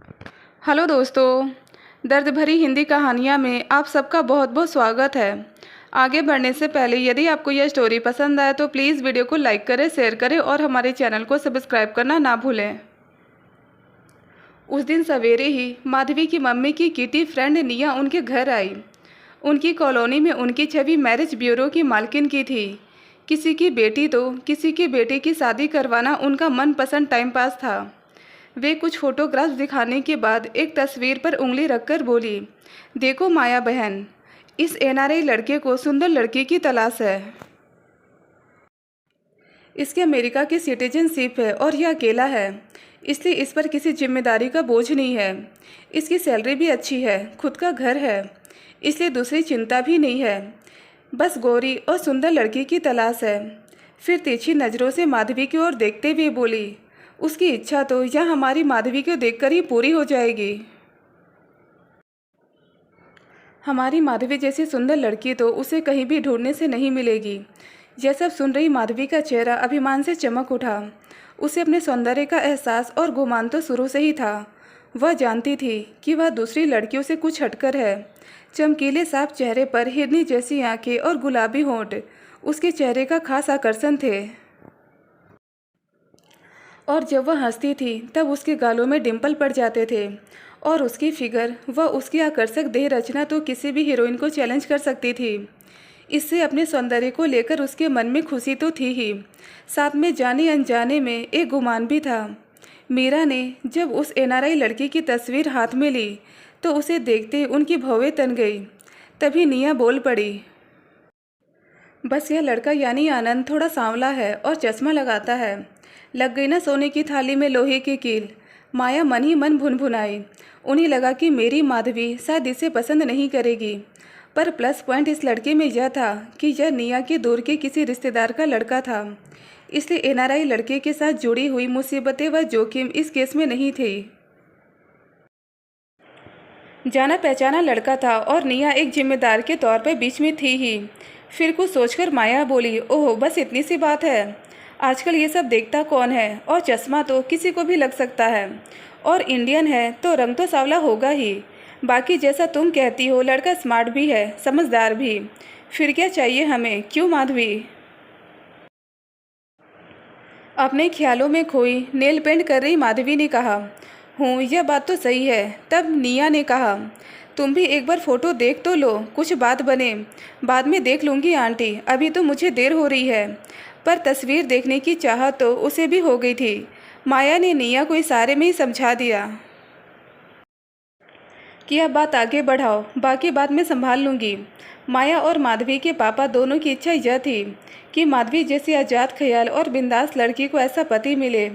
Hello दोस्तों, दर्द भरी हिंदी कहानियाँ में आप सबका बहुत बहुत स्वागत है। आगे बढ़ने से पहले यदि आपको यह स्टोरी पसंद आए तो प्लीज़ वीडियो को लाइक करें, शेयर करें और हमारे चैनल को सब्सक्राइब करना ना भूलें। उस दिन सवेरे ही माधवी की मम्मी की किटी फ्रेंड निया उनके घर आई। उनकी कॉलोनी में उनकी छवि मैरिज ब्यूरो की मालकिन की थी। किसी की बेटी तो किसी की बेटी की शादी करवाना उनका मनपसंद टाइम पास था। वे कुछ फोटोग्राफ्स दिखाने के बाद एक तस्वीर पर उंगली रखकर बोली, देखो माया बहन, इस एनआरआई लड़के को सुंदर लड़की की तलाश है। इसके अमेरिका की सिटीजनशिप है और यह अकेला है, इसलिए इस पर किसी जिम्मेदारी का बोझ नहीं है। इसकी सैलरी भी अच्छी है, खुद का घर है, इसलिए दूसरी चिंता भी नहीं है। बस गोरी और सुंदर लड़की की तलाश है। फिर तिरछी नज़रों से माधवी की ओर देखते हुए बोली, उसकी इच्छा तो यह हमारी माधवी को देखकर ही पूरी हो जाएगी। हमारी माधवी जैसी सुंदर लड़की तो उसे कहीं भी ढूंढने से नहीं मिलेगी। यह सब सुन रही माधवी का चेहरा अभिमान से चमक उठा। उसे अपने सौंदर्य का एहसास और गुमान तो शुरू से ही था। वह जानती थी कि वह दूसरी लड़कियों से कुछ हटकर है। चमकीले साफ चेहरे पर हिरनी जैसी आंखें और गुलाबी होंठ उसके चेहरे का खास आकर्षण थे। और जब वह हंसती थी तब उसके गालों में डिंपल पड़ जाते थे। और उसकी फिगर व उसकी आकर्षक देह रचना तो किसी भी हीरोइन को चैलेंज कर सकती थी। इससे अपने सौंदर्य को लेकर उसके मन में खुशी तो थी ही, साथ में जाने अनजाने में एक गुमान भी था। मीरा ने जब उस एनआरआई लड़की की तस्वीर हाथ में ली तो उसे देखते उनकी भौवें तन गई। तभी निया बोल पड़ी, बस यह लड़का यानी आनंद थोड़ा सांवला है और चश्मा लगाता है। लग गई ना सोने की थाली में लोहे की कील। माया मन ही मन भुनभुनाई। उन्हें लगा कि मेरी माधवी शायद इसे पसंद नहीं करेगी, पर प्लस पॉइंट इस लड़के में यह था कि यह निया के दूर के किसी रिश्तेदार का लड़का था। इसलिए एनआरआई लड़के के साथ जुड़ी हुई मुसीबतें व जोखिम इस केस में नहीं थी। जाना पहचाना लड़का था और निया एक जिम्मेदार के तौर पर बीच में थी ही। फिर कुछ सोचकर माया बोली, ओह बस इतनी सी बात है। आजकल ये सब देखता कौन है, और चश्मा तो किसी को भी लग सकता है, और इंडियन है तो रंग तो सांवला होगा ही। बाकी जैसा तुम कहती हो लड़का स्मार्ट भी है, समझदार भी। फिर क्या चाहिए हमें, क्यों माधवी? अपने ख्यालों में खोई नेल पेंट कर रही माधवी ने कहा, हूँ यह बात तो सही है। तब निया ने कहा, तुम भी एक बार फ़ोटो देख तो लो, कुछ बात बने। बाद में देख लूँगी आंटी, अभी तो मुझे देर हो रही है। पर तस्वीर देखने की चाहत तो उसे भी हो गई थी। माया ने निया को इशारे में ही समझा दिया कि अब बात आगे बढ़ाओ, बाकी बात मैं संभाल लूँगी। माया और माधवी के पापा दोनों की इच्छा यह थी कि माधवी जैसी आज़ाद ख्याल और बिंदास लड़की को ऐसा पति मिले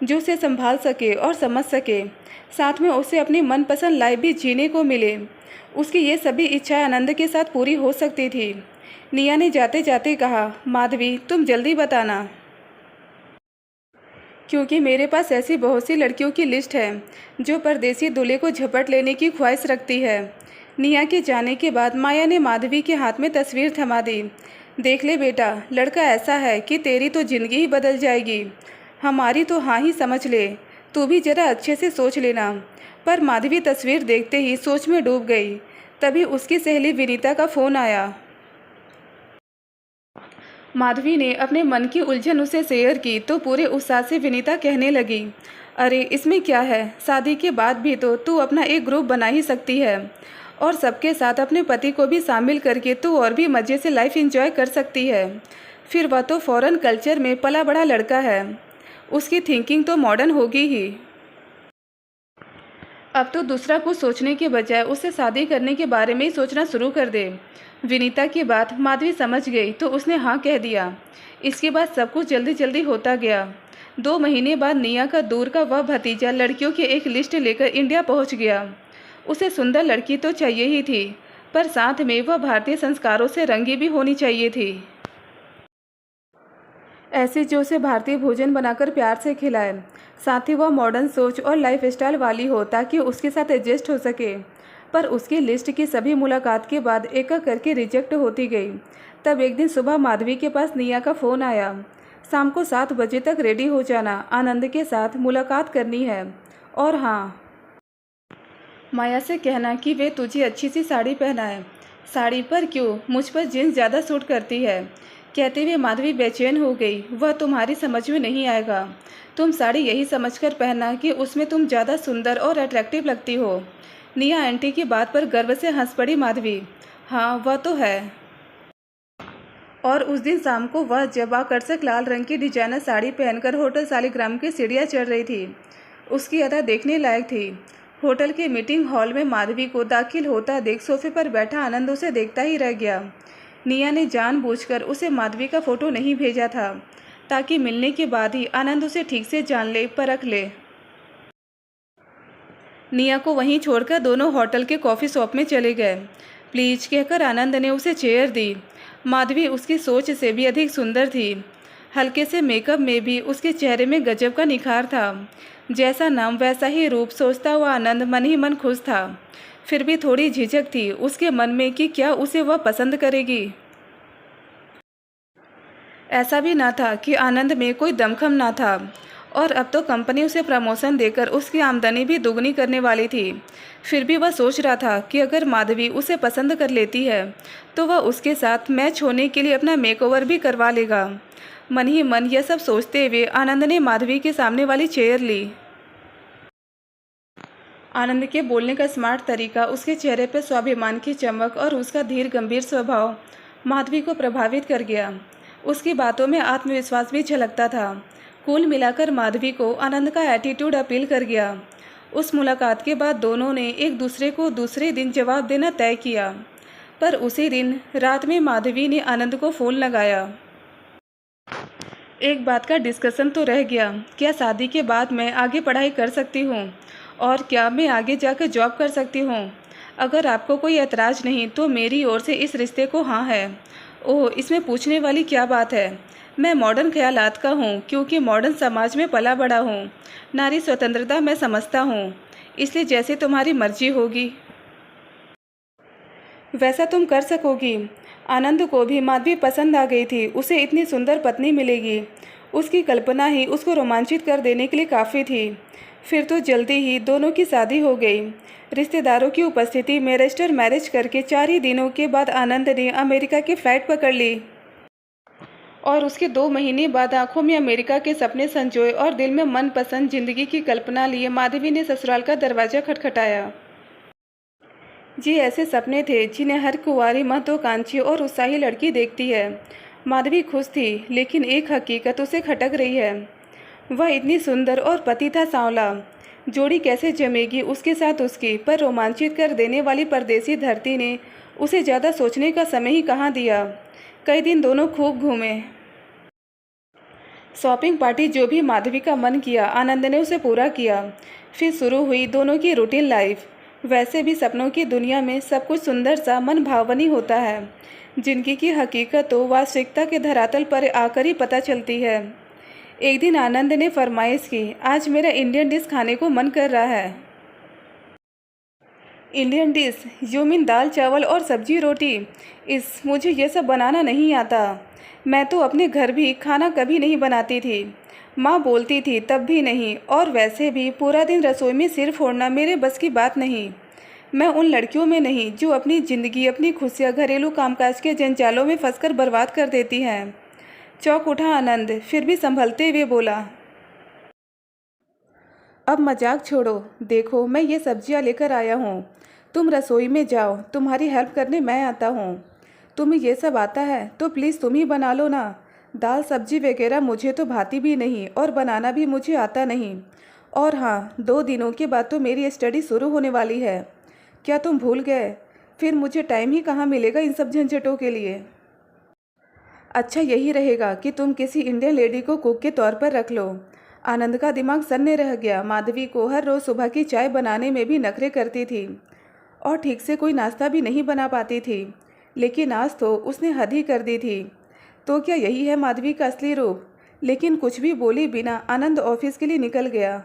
जो उसे संभाल सके और समझ सके, साथ में उसे अपनी मनपसंद लाइफ भी जीने को मिले। उसकी ये सभी इच्छाएं आनंद के साथ पूरी हो सकती थी। निया ने जाते जाते कहा, माधवी तुम जल्दी बताना, क्योंकि मेरे पास ऐसी बहुत सी लड़कियों की लिस्ट है जो परदेसी दूल्हे को झपट लेने की ख्वाहिश रखती है। निया के जाने के बाद माया ने माधवी के हाथ में तस्वीर थमा दी। देख ले बेटा, लड़का ऐसा है कि तेरी तो ज़िंदगी ही बदल जाएगी। हमारी तो हाँ ही समझ ले, तू भी ज़रा अच्छे से सोच लेना। पर माधवी तस्वीर देखते ही सोच में डूब गई। तभी उसकी सहेली विनीता का फ़ोन आया। माधवी ने अपने मन की उलझन उसे शेयर की तो पूरे उत्साह से विनीता कहने लगी, अरे इसमें क्या है, शादी के बाद भी तो तू अपना एक ग्रुप बना ही सकती है, और सबके साथ अपने पति को भी शामिल करके तू और भी मज़े से लाइफ एंजॉय कर सकती है। फिर वह तो फॉरेन कल्चर में पला बड़ा लड़का है, उसकी थिंकिंग तो मॉडर्न होगी ही। अब तो दूसरा कुछ सोचने के बजाय उससे शादी करने के बारे में ही सोचना शुरू कर दे। विनीता की बात माधवी समझ गई तो उसने हाँ कह दिया। इसके बाद सब कुछ जल्दी जल्दी होता गया। 2 महीने बाद निया का दूर का वह भतीजा लड़कियों की एक लिस्ट लेकर इंडिया पहुंच गया। उसे सुंदर लड़की तो चाहिए ही थी, पर साथ में वह भारतीय संस्कारों से रंगी भी होनी चाहिए थी। ऐसी जो उसे भारतीय भोजन बनाकर प्यार से खिलाए, साथ ही वह मॉडर्न सोच और लाइफस्टाइल वाली हो ताकि उसके साथ एडजस्ट हो सके। पर उसकी लिस्ट की सभी मुलाकात के बाद एक एक करके रिजेक्ट होती गई। तब एक दिन सुबह माधवी के पास निया का फ़ोन आया, शाम को 7 बजे तक रेडी हो जाना, आनंद के साथ मुलाकात करनी है। और हाँ, माया से कहना कि वे तुझे अच्छी सी साड़ी पहनाए। साड़ी पर क्यों, मुझ पर जीन्स ज़्यादा सूट करती है। कहते हुए माधवी बेचैन हो गई। वह तुम्हारी समझ में नहीं आएगा। तुम साड़ी यही समझकर पहनना कि उसमें तुम ज़्यादा सुंदर और अट्रैक्टिव लगती हो। निया आंटी की बात पर गर्व से हंस पड़ी माधवी। हाँ वह तो है। और उस दिन शाम को वह जब आकर्षक लाल रंग की डिजाइनर साड़ी पहनकर होटल शालिग्राम की सीढ़ियाँ चढ़ रही थी, उसकी अदा देखने लायक थी। होटल के मीटिंग हॉल में माधवी को दाखिल होता देख सोफे पर बैठा आनंद उसे देखता ही रह गया। निया ने जानबूझकर उसे माधवी का फोटो नहीं भेजा था, ताकि मिलने के बाद ही आनंद उसे ठीक से जान ले, परख ले। निया को वहीं छोड़कर दोनों होटल के कॉफ़ी शॉप में चले गए। प्लीज कहकर आनंद ने उसे चेयर दी। माधवी उसकी सोच से भी अधिक सुंदर थी। हल्के से मेकअप में भी उसके चेहरे में गजब का निखार था। जैसा नाम वैसा ही रूप सोचता हुआ आनंद मन ही मन खुश था। फिर भी थोड़ी झिझक थी उसके मन में कि क्या उसे वह पसंद करेगी। ऐसा भी ना था कि आनंद में कोई दमखम ना था, और अब तो कंपनी उसे प्रमोशन देकर उसकी आमदनी भी दुगनी करने वाली थी। फिर भी वह सोच रहा था कि अगर माधवी उसे पसंद कर लेती है तो वह उसके साथ मैच होने के लिए अपना मेकओवर भी करवा लेगा। मन ही मन यह सब सोचते हुए आनंद ने माधवी के सामने वाली चेयर ली। आनंद के बोलने का स्मार्ट तरीका, उसके चेहरे पर स्वाभिमान की चमक और उसका धीर गंभीर स्वभाव माधवी को प्रभावित कर गया। उसकी बातों में आत्मविश्वास भी झलकता था। कुल मिलाकर माधवी को आनंद का एटीट्यूड अपील कर गया। उस मुलाकात के बाद दोनों ने एक दूसरे को दूसरे दिन जवाब देना तय किया। पर उसी दिन रात में माधवी ने आनंद को फ़ोन लगाया। एक बात का डिस्कशन तो रह गया, क्या शादी के बाद मैं आगे पढ़ाई कर सकती हूँ, और क्या मैं आगे जाकर जॉब कर सकती हूँ। अगर आपको कोई ऐतराज़ नहीं तो मेरी ओर से इस रिश्ते को हाँ है। ओह, इसमें पूछने वाली क्या बात है। मैं मॉडर्न ख्यालात का हूँ, क्योंकि मॉडर्न समाज में पला बड़ा हूँ। नारी स्वतंत्रता मैं समझता हूँ, इसलिए जैसे तुम्हारी मर्जी होगी वैसा तुम कर सकोगी। आनंद को भी माधवी पसंद आ गई थी। उसे इतनी सुंदर पत्नी मिलेगी, उसकी कल्पना ही उसको रोमांचित कर देने के लिए काफ़ी थी। फिर तो जल्दी ही दोनों की शादी हो गई। रिश्तेदारों की उपस्थिति में रजिस्टर मैरिज करके 4 ही दिनों के बाद आनंद ने अमेरिका की फ़्लाइट पकड़ ली, और उसके 2 महीने बाद आंखों में अमेरिका के सपने संजोए और दिल में मनपसंद जिंदगी की कल्पना लिए माधवी ने ससुराल का दरवाज़ा खटखटाया। जी, ऐसे सपने थे जिन्हें हर कुंवारी महत्वाकांक्षी और उत्साही लड़की देखती है। माधवी खुश थी, लेकिन एक हकीकत उसे खटक रही है। वह इतनी सुंदर और पति था सांवला। जोड़ी कैसे जमेगी उसके साथ उसकी, पर रोमांचित कर देने वाली परदेसी धरती ने उसे ज़्यादा सोचने का समय ही कहाँ दिया। कई दिन दोनों खूब घूमे। शॉपिंग पार्टी जो भी माधवी का मन किया आनंद ने उसे पूरा किया। फिर शुरू हुई दोनों की रूटीन लाइफ। वैसे भी सपनों की दुनिया में सब कुछ सुंदर सा मन भावनी होता है। जिंदगी की हकीकत तो वास्तविकता के धरातल पर आकर ही पता चलती है। एक दिन आनंद ने फरमाइश की, आज मेरा इंडियन डिश खाने को मन कर रहा है। Indian dish? यू मीन दाल चावल और सब्जी रोटी? मुझे ये सब बनाना नहीं आता। मैं तो अपने घर भी खाना कभी नहीं बनाती थी। माँ बोलती थी तब भी नहीं, और वैसे भी पूरा दिन रसोई में सिर फोड़ना मेरे बस की बात नहीं। मैं उन लड़कियों में नहीं जो अपनी ज़िंदगी, अपनी खुशियाँ घरेलू कामकाज के जंजालों में फंसकर बर्बाद कर देती हैं। चौंक उठा आनंद, फिर भी संभलते हुए बोला, अब मजाक छोड़ो। देखो मैं ये सब्जियाँ लेकर आया हूँ, तुम रसोई में जाओ, तुम्हारी हेल्प करने मैं आता हूँ। तुम्हें ये सब आता है तो प्लीज़ तुम ही बना लो ना। दाल सब्जी वगैरह मुझे तो भाती भी नहीं, और बनाना भी मुझे आता नहीं। और हाँ, 2 दिनों के बाद तो मेरी स्टडी शुरू होने वाली है। क्या तुम भूल गए? फिर मुझे टाइम ही कहाँ मिलेगा इन सब झंझटों के लिए। अच्छा यही रहेगा कि तुम किसी इंडियन लेडी को कुक के तौर पर रख लो। आनंद का दिमाग सन्ने रह गया। माधवी को हर रोज़ सुबह की चाय बनाने में भी नखरे करती थी, और ठीक से कोई नाश्ता भी नहीं बना पाती थी। लेकिन आज तो उसने हद ही कर दी थी। तो क्या यही है माधवी का असली रूप? लेकिन कुछ भी बोली बिना आनंद ऑफिस के लिए निकल गया।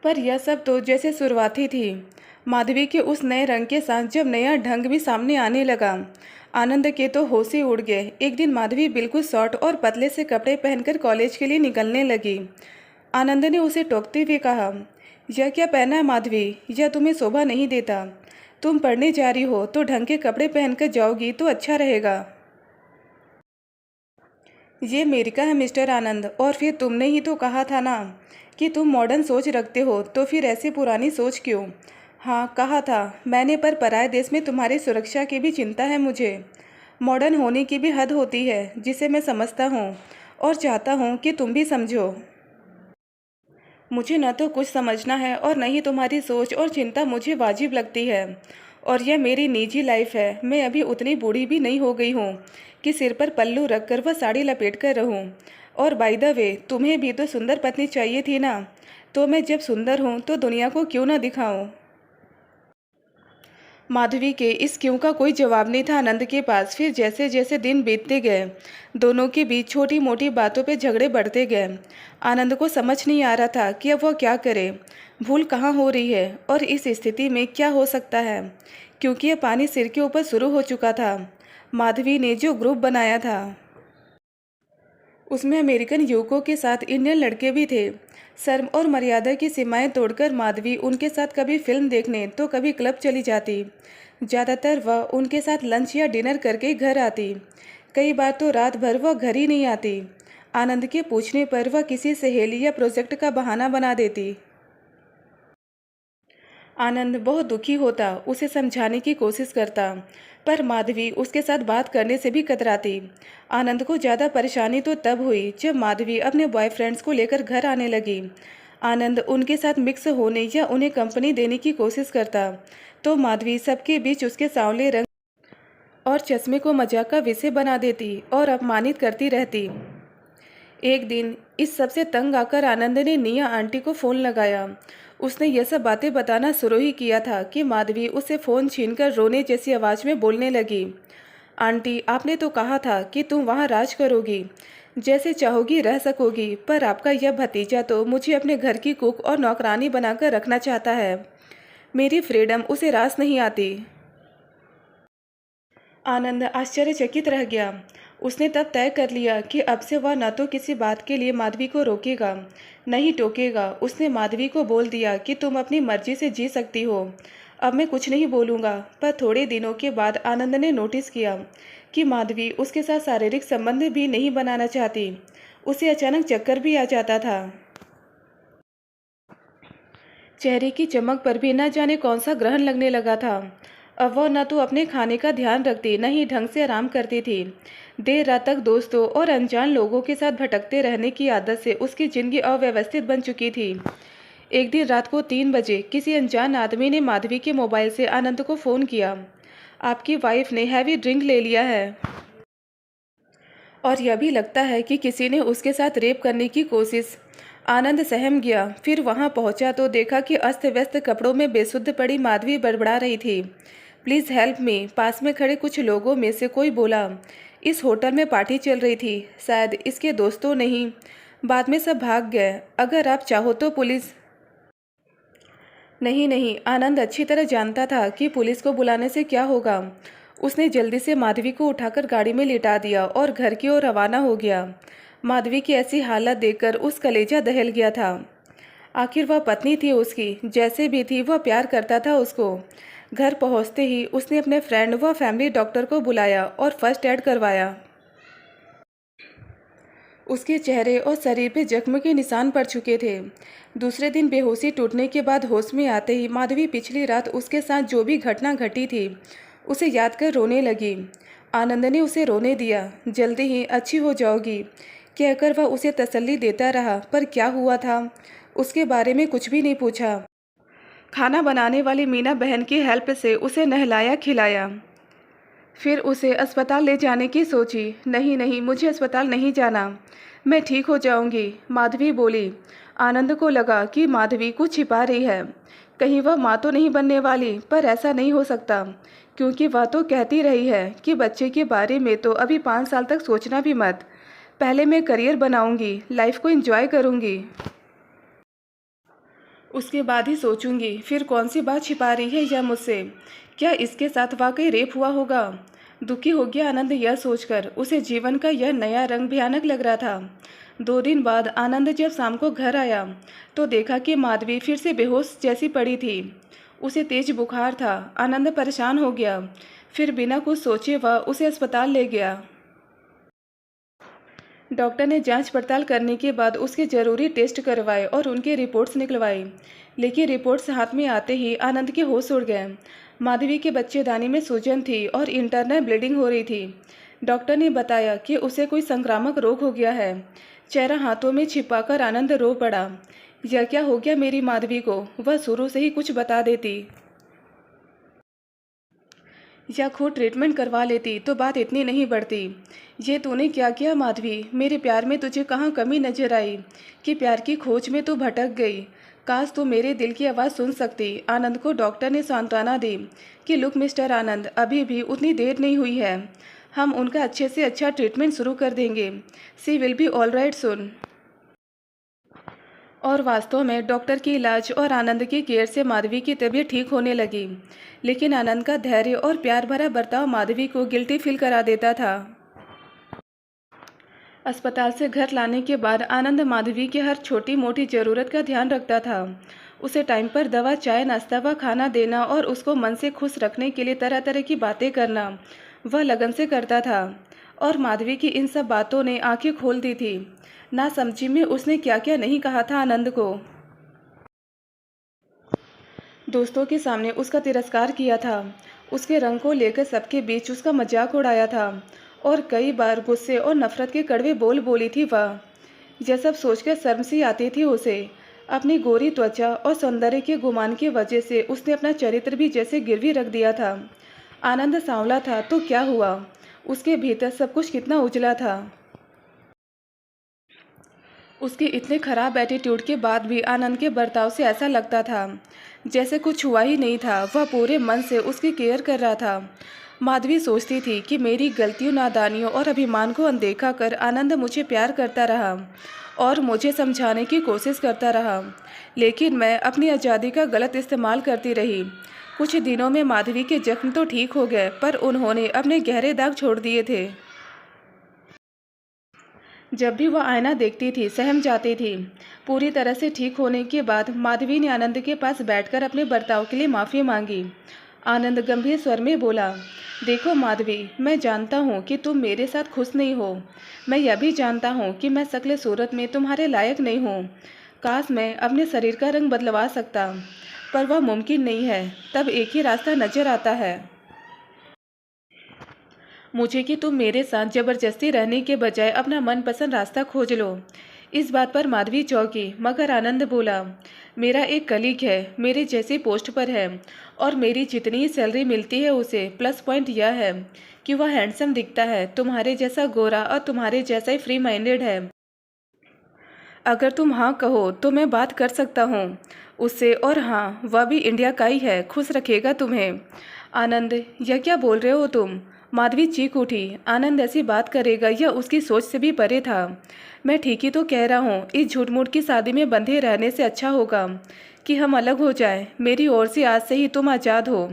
पर यह सब तो जैसे शुरुआती थी। माधवी के उस नए रंग के साथ जब नया ढंग भी सामने आने लगा, आनंद के तो होश ही उड़ गए। एक दिन माधवी बिल्कुल शॉर्ट और पतले से कपड़े पहनकर कॉलेज के लिए निकलने लगी। आनंद ने उसे टोकते हुए कहा, यह क्या पहना है माधवी, यह तुम्हें शोभा नहीं देता। तुम पढ़ने जा रही हो तो ढंग के कपड़े पहनकर जाओगी तो अच्छा रहेगा। ये अमेरिका है मिस्टर आनंद, और फिर तुमने ही तो कहा था ना कि तुम मॉडर्न सोच रखते हो, तो फिर ऐसी पुरानी सोच क्यों? हाँ कहा था मैंने, पर पराए देश में तुम्हारी सुरक्षा की भी चिंता है मुझे। मॉडर्न होने की भी हद होती है, जिसे मैं समझता हूँ और चाहता हूँ कि तुम भी समझो। मुझे न तो कुछ समझना है और न ही तुम्हारी सोच और चिंता मुझे वाजिब लगती है। और यह मेरी निजी लाइफ है, मैं अभी उतनी बूढ़ी भी नहीं हो गई हूँ कि सिर पर पल्लू रखकर वह साड़ी लपेट कर रहूँ। और बाय द वे, तुम्हें भी तो सुंदर पत्नी चाहिए थी ना, तो मैं जब सुंदर हूँ तो दुनिया को क्यों ना दिखाऊँ। माधवी के इस क्यों का कोई जवाब नहीं था आनंद के पास। फिर जैसे जैसे दिन बीतते गए, दोनों के बीच छोटी मोटी बातों पे झगड़े बढ़ते गए। आनंद को समझ नहीं आ रहा था कि अब वह क्या करे, भूल कहाँ हो रही है और इस स्थिति में क्या हो सकता है, क्योंकि यह पानी सिर के ऊपर शुरू हो चुका था। माधवी ने जो ग्रुप बनाया था उसमें अमेरिकन युवकों के साथ इंडियन लड़के भी थे। शर्म और मर्यादा की सीमाएं तोड़कर माधवी उनके साथ कभी फिल्म देखने तो कभी क्लब चली जाती। ज़्यादातर वह उनके साथ लंच या डिनर करके घर आती। कई बार तो रात भर वह घर ही नहीं आती। आनंद के पूछने पर वह किसी सहेली या प्रोजेक्ट का बहाना बना देती। आनंद बहुत दुखी होता, उसे समझाने की कोशिश करता, पर माधवी उसके साथ बात करने से भी कतराती। आनंद को ज़्यादा परेशानी तो तब हुई जब माधवी अपने बॉयफ्रेंड्स को लेकर घर आने लगी। आनंद उनके साथ मिक्स होने या उन्हें कंपनी देने की कोशिश करता, तो माधवी सबके बीच उसके सांवले रंग और चश्मे को मजाक का विषय बना देती और अपमानित करती रहती। एक दिन इस सब से तंग आकर आनंद ने निया आंटी को फ़ोन लगाया। उसने यह सब बातें बताना शुरू ही किया था कि माधवी उसे फ़ोन छीनकर रोने जैसी आवाज़ में बोलने लगी। आंटी, आपने तो कहा था कि तुम वहाँ राज करोगी, जैसे चाहोगी रह सकोगी, पर आपका यह भतीजा तो मुझे अपने घर की कुक और नौकरानी बनाकर रखना चाहता है। मेरी फ्रीडम उसे रास नहीं आती। आनंद आश्चर्यचकित रह गया। उसने तब तय कर लिया कि अब से वह न तो किसी बात के लिए माधवी को रोकेगा, न ही टोकेगा। उसने माधवी को बोल दिया कि तुम अपनी मर्जी से जी सकती हो, अब मैं कुछ नहीं बोलूँगा। पर थोड़े दिनों के बाद आनंद ने नोटिस किया कि माधवी उसके साथ शारीरिक संबंध भी नहीं बनाना चाहती। उसे अचानक चक्कर भी आ जाता था। चेहरे की चमक पर भी न जाने कौन सा ग्रहण लगने लगा था। अब वह न तो अपने खाने का ध्यान रखती, न ही ढंग से आराम करती थी। देर रात तक दोस्तों और अनजान लोगों के साथ भटकते रहने की आदत से उसकी जिंदगी अव्यवस्थित बन चुकी थी। एक दिन रात को 3 बजे किसी अनजान आदमी ने माधवी के मोबाइल से आनंद को फ़ोन किया। आपकी वाइफ ने हैवी ड्रिंक ले लिया है और यह भी लगता है कि किसी ने उसके साथ रेप करने की कोशिश। आनंद सहम गया। फिर वहां पहुंचा तो देखा कि अस्त व्यस्त कपड़ों में बेसुध पड़ी माधवी बड़बड़ा रही थी। Please help me. पास में खड़े कुछ लोगों में से कोई बोला। इस होटल में पार्टी चल रही थी, शायद इसके दोस्तों नहीं। बाद में सब भाग गए। अगर आप चाहो तो पुलिस। नहीं नहीं, आनंद अच्छी तरह जानता था कि पुलिस को बुलाने से क्या होगा। उसने जल्दी से माधवी को उठाकर गाड़ी में लिटा दिया और घर की ओर रवाना हो गया। माधवी की ऐसी हालत देखकर उस कलेजा दहल गया था। आखिर वह पत्नी थी उसकी, जैसे भी थी वह प्यार करता था उसको। घर पहुंचते ही उसने अपने फ्रेंड व फैमिली डॉक्टर को बुलाया और फर्स्ट एड करवाया। उसके चेहरे और शरीर पे जख्म के निशान पड़ चुके थे। दूसरे दिन बेहोशी टूटने के बाद होश में आते ही माधवी पिछली रात उसके साथ जो भी घटना घटी थी उसे याद कर रोने लगी। आनंद ने उसे रोने दिया। जल्दी ही अच्छी हो जाओगी कहकर वह उसे तसल्ली देता रहा, पर क्या हुआ था उसके बारे में कुछ भी नहीं पूछा। खाना बनाने वाली मीना बहन की हेल्प से उसे नहलाया खिलाया। फिर उसे अस्पताल ले जाने की सोची। नहीं नहीं, मुझे अस्पताल नहीं जाना, मैं ठीक हो जाऊंगी, माधवी बोली। आनंद को लगा कि माधवी कुछ छिपा रही है। कहीं वह माँ तो नहीं बनने वाली, पर ऐसा नहीं हो सकता, क्योंकि वह तो कहती रही है कि बच्चे के बारे में तो अभी 5 साल तक सोचना भी मत। पहले मैं करियर बनाऊंगी, लाइफ को एंजॉय करूंगी, उसके बाद ही सोचूंगी फिर कौन सी बात छिपा रही है यह मुझसे। क्या इसके साथ वाकई रेप हुआ होगा? दुखी हो गया आनंद यह सोचकर। उसे जीवन का यह नया रंग भयानक लग रहा था। 2 दिन बाद आनंद जब शाम को घर आया तो देखा कि माधवी फिर से बेहोश जैसी पड़ी थी। उसे तेज बुखार था। आनंद परेशान हो गया। फिर बिना कुछ सोचे वह उसे अस्पताल ले गया। डॉक्टर ने जांच पड़ताल करने के बाद उसके ज़रूरी टेस्ट करवाए और उनकी रिपोर्ट्स निकलवाई। लेकिन रिपोर्ट्स हाथ में आते ही आनंद के होश उड़ गए। माधवी के बच्चेदानी में सूजन थी और इंटरनल ब्लीडिंग हो रही थी। डॉक्टर ने बताया कि उसे कोई संक्रामक रोग हो गया है। चेहरा हाथों में छिपाकर आनंद रो पड़ा। यह क्या हो गया मेरी माधवी को? वह शुरू से ही कुछ बता देती या खुद ट्रीटमेंट करवा लेती तो बात इतनी नहीं बढ़ती। ये तूने क्या किया माधवी? मेरे प्यार में तुझे कहाँ कमी नजर आई कि प्यार की खोज में तू भटक गई? काश तू मेरे दिल की आवाज़ सुन सकती। आनंद को डॉक्टर ने सांत्वना दी कि लुक मिस्टर आनंद, अभी भी उतनी देर नहीं हुई है। हम उनका अच्छे से अच्छा ट्रीटमेंट शुरू कर देंगे। सी विल बी ऑल राइट सुन। और वास्तव में डॉक्टर की इलाज और आनंद की केयर से माधवी की तबीयत ठीक होने लगी। लेकिन आनंद का धैर्य और प्यार भरा बर्ताव माधवी को गिल्टी फील करा देता था। अस्पताल से घर लाने के बाद आनंद माधवी की हर छोटी मोटी ज़रूरत का ध्यान रखता था। उसे टाइम पर दवा, चाय, नाश्ता व खाना देना और उसको मन से खुश रखने के लिए तरह तरह की बातें करना वह लगन से करता था। और माधवी की इन सब बातों ने आंखें खोल दी थी। ना समझी में उसने क्या क्या नहीं कहा था आनंद को। दोस्तों के सामने उसका तिरस्कार किया था। उसके रंग को लेकर सबके बीच उसका मजाक उड़ाया था और कई बार गुस्से और नफरत के कड़वे बोल बोली थी वह। यह सब सोचकर शर्म सी आती थी उसे। अपनी गोरी त्वचा और सौंदर्य के गुमान की वजह से उसने अपना चरित्र भी जैसे गिरवी रख दिया था। आनंद सांवला था तो क्या हुआ, उसके भीतर सब कुछ कितना उजला था। उसके इतने खराब एटीट्यूड के बाद भी आनंद के बर्ताव से ऐसा लगता था जैसे कुछ हुआ ही नहीं था। वह पूरे मन से उसकी केयर कर रहा था। माधवी सोचती थी कि मेरी गलतियों, नादानियों और अभिमान को अनदेखा कर आनंद मुझे प्यार करता रहा और मुझे समझाने की कोशिश करता रहा। लेकिन मैं अपनी आज़ादी का गलत इस्तेमाल करती रही। कुछ दिनों में माधवी के जख्म तो ठीक हो गए, पर उन्होंने अपने गहरे दाग छोड़ दिए थे। जब भी वह आईना देखती थी सहम जाती थी। पूरी तरह से ठीक होने के बाद माधवी ने आनंद के पास बैठकर अपने बर्ताव के लिए माफ़ी मांगी। आनंद गंभीर स्वर में बोला, देखो माधवी, मैं जानता हूँ कि तुम मेरे साथ खुश नहीं हो। मैं यह भी जानता हूँ कि मैं शक्ल सूरत में तुम्हारे लायक नहीं हूँ। काश मैं अपने शरीर का रंग बदलवा सकता, पर वह मुमकिन नहीं है। तब एक ही रास्ता नजर आता है मुझे कि तुम मेरे साथ जबरदस्ती रहने के बजाय अपना मनपसंद रास्ता खोज लो। इस बात पर माधवी चौंकी, मगर आनंद बोला, मेरा एक कलीग है, मेरे जैसी पोस्ट पर है और मेरी जितनी सैलरी मिलती है उसे प्लस पॉइंट यह है कि वह हैंडसम दिखता है, तुम्हारे जैसा गोरा और तुम्हारे जैसा ही फ्री माइंडेड है। अगर तुम हाँ कहो तो मैं बात कर सकता हूँ उससे, और हाँ, वह भी इंडिया का ही है, खुश रखेगा तुम्हें। आनंद, यह क्या बोल रहे हो तुम? माधवी चीख उठी। आनंद ऐसी बात करेगा यह उसकी सोच से भी परे था। मैं ठीक ही तो कह रहा हूँ, इस झूठ मूठ की शादी में बंधे रहने से अच्छा होगा कि हम अलग हो जाएं। मेरी ओर से आज से ही तुम आज़ाद हो।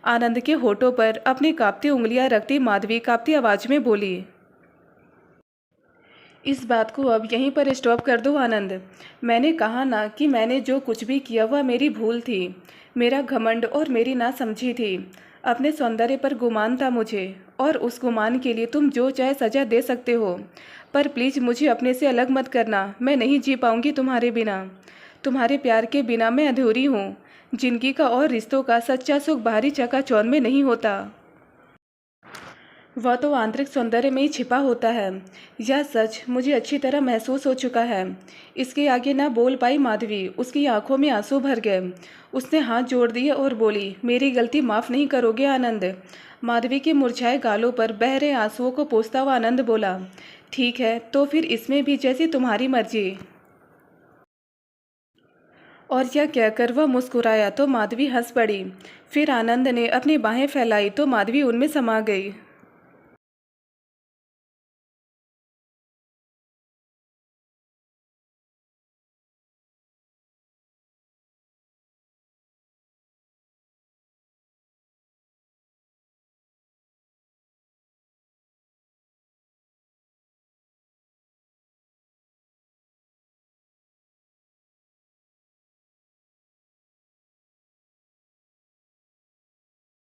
आनंद के होठों पर अपनी कांपती उंगलियां रखती माधवी कांपती आवाज़ में बोली, इस बात को अब यहीं पर स्टॉप कर दो आनंद। मैंने कहा ना कि मैंने जो कुछ भी किया वह मेरी भूल थी, मेरा घमंड और मेरी नासमझी थी। अपने सौंदर्य पर गुमान था मुझे, और उस गुमान के लिए तुम जो चाहे सज़ा दे सकते हो, पर प्लीज़ मुझे अपने से अलग मत करना। मैं नहीं जी पाऊँगी तुम्हारे बिना। तुम्हारे प्यार के बिना मैं अधूरी हूँ। जिंदगी का और रिश्तों का सच्चा सुख बाहरी चकाचौंध में नहीं होता, वह तो आंतरिक सौंदर्य में ही छिपा होता है। यह सच मुझे अच्छी तरह महसूस हो चुका है। इसके आगे ना बोल पाई माधवी। उसकी आंखों में आंसू भर गए। उसने हाथ जोड़ दिए और बोली, मेरी गलती माफ़ नहीं करोगे आनंद? माधवी के मुरझाए गालों पर बह रहे आंसुओं को पोंछता हुआ आनंद बोला, ठीक है, तो फिर इसमें भी जैसी तुम्हारी मर्जी। और यह कहकर वह मुस्कुराया तो माधवी हंस पड़ी। फिर आनंद ने अपनी बाहें फैलाई तो माधवी उनमें समा गई।